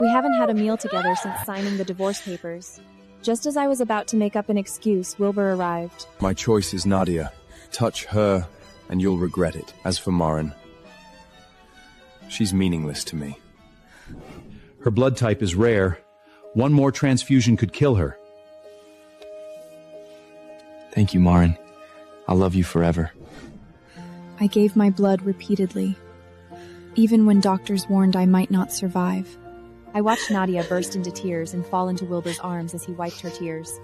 We haven't had a meal together since signing the divorce papers. Just as I was about to make up an excuse, Wilbur arrived. My choice is Nadia. Touch her, and you'll regret it. As for Maren, she's meaningless to me. Her blood type is rare. One more transfusion could kill her. Thank you, Maren. I'll love you forever. I gave my blood repeatedly, even when doctors warned I might not survive. I watched Nadia burst into tears and fall into Wilbur's arms as he wiped her tears.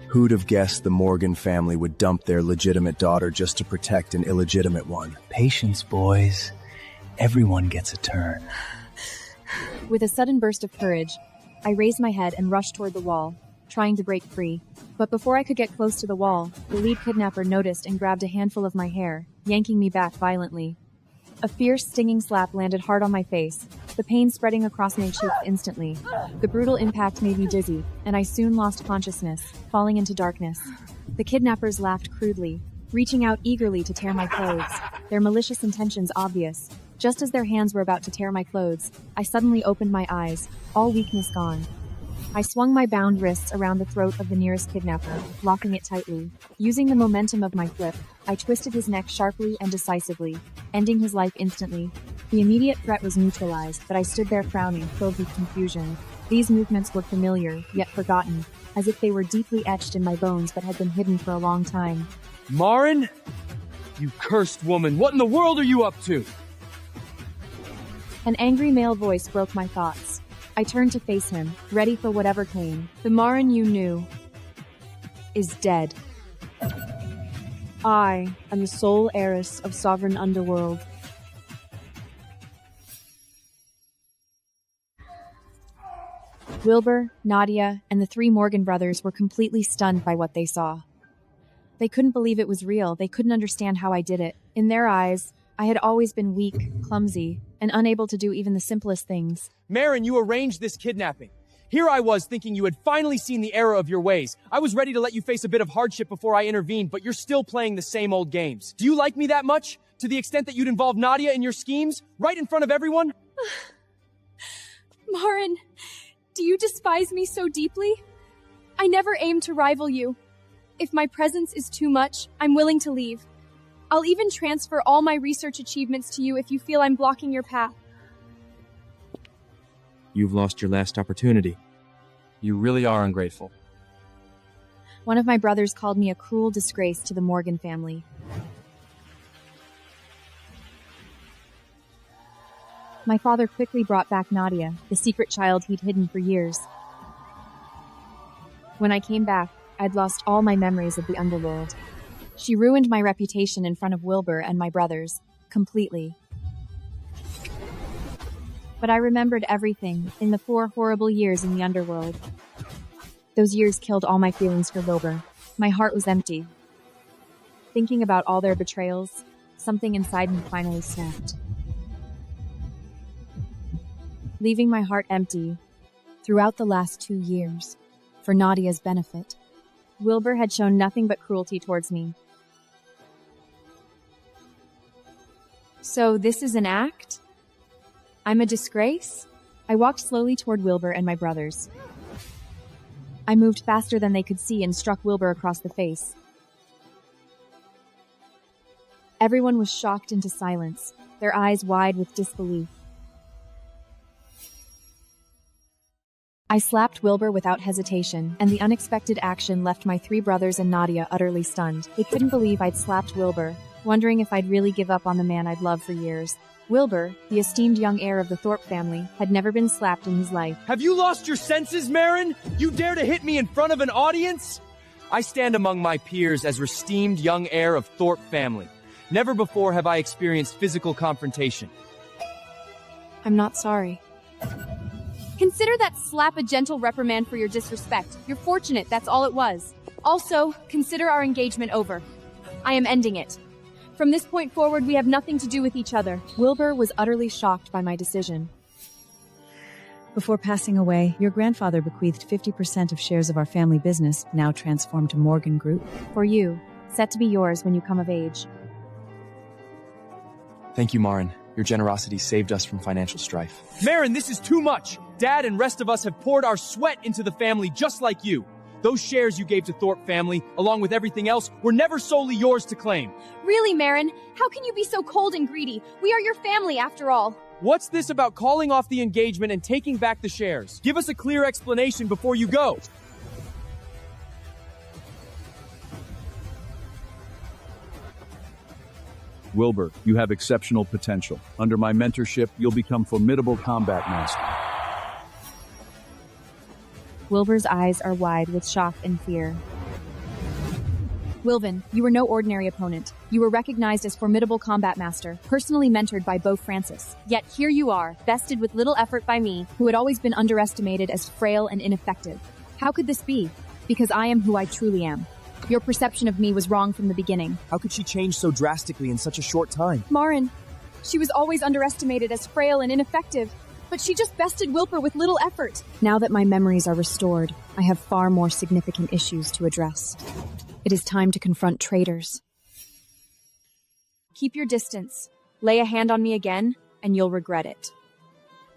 Who'd have guessed the Morgan family would dump their legitimate daughter just to protect an illegitimate one? Patience, boys. Everyone gets a turn. With a sudden burst of courage, I raised my head and rushed toward the wall, trying to break free. But before I could get close to the wall, the lead kidnapper noticed and grabbed a handful of my hair, yanking me back violently. A fierce, stinging slap landed hard on my face, the pain spreading across my cheeks instantly. The brutal impact made me dizzy, and I soon lost consciousness, falling into darkness. The kidnappers laughed crudely, reaching out eagerly to tear my clothes, their malicious intentions obvious. Just as their hands were about to tear my clothes, I suddenly opened my eyes, all weakness gone. I swung my bound wrists around the throat of the nearest kidnapper, locking it tightly. Using the momentum of my flip, I twisted his neck sharply and decisively, ending his life instantly. The immediate threat was neutralized, but I stood there frowning, filled with confusion. These movements were familiar, yet forgotten, as if they were deeply etched in my bones but had been hidden for a long time. Maren? You cursed woman, what in the world are you up to? An angry male voice broke my thoughts. I turned to face him, ready for whatever came. The Maren you knew is dead. I am the sole heiress of sovereign Underworld. Wilbur, Nadia, and the three Morgan brothers were completely stunned by what they saw. They couldn't believe it was real. They couldn't understand how I did it. In their eyes, I had always been weak, clumsy, and unable to do even the simplest things. Maren, you arranged this kidnapping. Here I was thinking you had finally seen the error of your ways. I was ready to let you face a bit of hardship before I intervened, but you're still playing the same old games. Do you like me that much? To the extent that you'd involve Nadia in your schemes? Right in front of everyone? Maren, do you despise me so deeply? I never aimed to rival you. If my presence is too much, I'm willing to leave. I'll even transfer all my research achievements to you if you feel I'm blocking your path. You've lost your last opportunity. You really are ungrateful. One of my brothers called me a cruel disgrace to the Morgan family. My father quickly brought back Nadia, the secret child he'd hidden for years. When I came back, I'd lost all my memories of the Underworld. She ruined my reputation in front of Wilbur and my brothers, completely. But I remembered everything in the 4 horrible years in the Underworld. Those years killed all my feelings for Wilbur. My heart was empty. Thinking about all their betrayals, something inside me finally snapped. Leaving my heart empty throughout the last 2 years, for Nadia's benefit. Wilbur had shown nothing but cruelty towards me. So this is an act? I'm a disgrace? I walked slowly toward Wilbur and my brothers. I moved faster than they could see and struck Wilbur across the face. Everyone was shocked into silence, their eyes wide with disbelief. I slapped Wilbur without hesitation, and the unexpected action left my 3 brothers and Nadia utterly stunned. They couldn't believe I'd slapped Wilbur, wondering if I'd really give up on the man I'd loved for years. Wilbur, the esteemed young heir of the Thorpe family, had never been slapped in his life. Have you lost your senses, Maren? You dare to hit me in front of an audience? I stand among my peers as esteemed young heir of Thorpe family. Never before have I experienced physical confrontation. I'm not sorry. Consider that slap a gentle reprimand for your disrespect. You're fortunate, that's all it was. Also, consider our engagement over. I am ending it. From this point forward, we have nothing to do with each other. Wilbur was utterly shocked by my decision. Before passing away, your grandfather bequeathed 50% of shares of our family business, now transformed to Morgan Group. For you, set to be yours when you come of age. Thank you, Maren. Your generosity saved us from financial strife. Maren, this is too much! Dad and rest of us have poured our sweat into the family just like you. Those shares you gave to Thorpe family, along with everything else, were never solely yours to claim. Really, Maren? How can you be so cold and greedy? We are your family, after all. What's this about calling off the engagement and taking back the shares? Give us a clear explanation before you go. Wilbur, you have exceptional potential. Under my mentorship, you'll become formidable combat master. Wilbur's eyes are wide with shock and fear. Wilvin, you were no ordinary opponent. You were recognized as formidable combat master, personally mentored by Beau Francis. Yet here you are, bested with little effort by me, who had always been underestimated as frail and ineffective. How could this be? Because I am who I truly am. Your perception of me was wrong from the beginning. How could she change so drastically in such a short time? Maren, she was always underestimated as frail and ineffective, but she just bested Wilbur with little effort. Now that my memories are restored, I have far more significant issues to address. It is time to confront traitors. Keep your distance. Lay a hand on me again, and you'll regret it.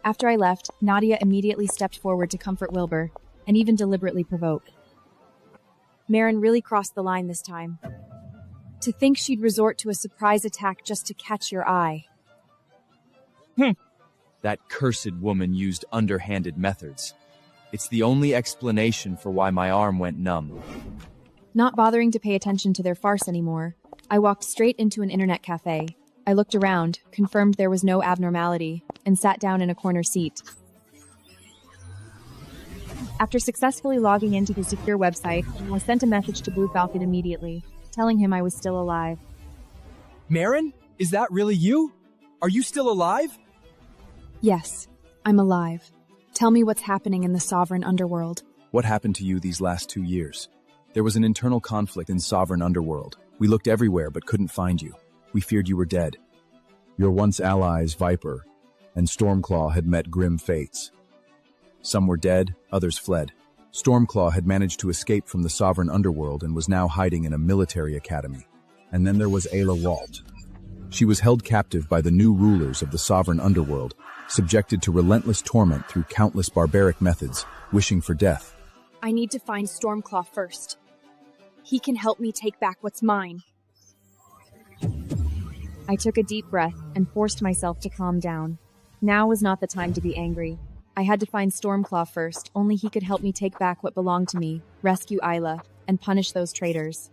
After I left, Nadia immediately stepped forward to comfort Wilbur, and even deliberately provoke. Maren really crossed the line this time. To think she'd resort to a surprise attack just to catch your eye. That cursed woman used underhanded methods. It's the only explanation for why my arm went numb. Not bothering to pay attention to their farce anymore, I walked straight into an internet cafe. I looked around, confirmed there was no abnormality, and sat down in a corner seat. After successfully logging into the secure website, I sent a message to Blue Falcon immediately, telling him I was still alive. Maren? Is that really you? Are you still alive? Yes, I'm alive. Tell me what's happening in the Sovereign Underworld. What happened to you these last 2 years? There was an internal conflict in Sovereign Underworld. We looked everywhere but couldn't find you. We feared you were dead. Your once allies, Viper and Stormclaw, had met grim fates. Some were dead, others fled. Stormclaw had managed to escape from the Sovereign Underworld and was now hiding in a military academy. And then there was Ayla Walt. She was held captive by the new rulers of the Sovereign Underworld, subjected to relentless torment through countless barbaric methods, wishing for death. I need to find Stormclaw first. He can help me take back what's mine. I took a deep breath and forced myself to calm down. Now was not the time to be angry. I had to find Stormclaw first. Only he could help me take back what belonged to me, rescue Ayla, and punish those traitors.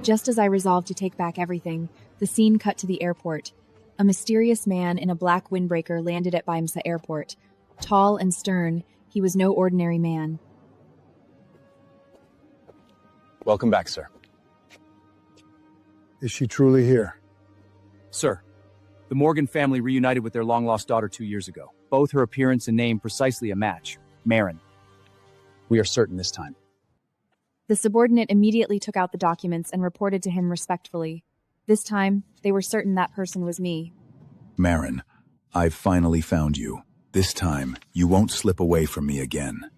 Just as I resolved to take back everything, the scene cut to the airport. A mysterious man in a black windbreaker landed at Bimsa Airport. Tall and stern, he was no ordinary man. Welcome back, sir. Is she truly here? Sir, the Morgan family reunited with their long-lost daughter 2 years ago. Both her appearance and name precisely a match. Maren. We are certain this time. The subordinate immediately took out the documents and reported to him respectfully. This time, they were certain that person was me. Maren, I've finally found you. This time, you won't slip away from me again.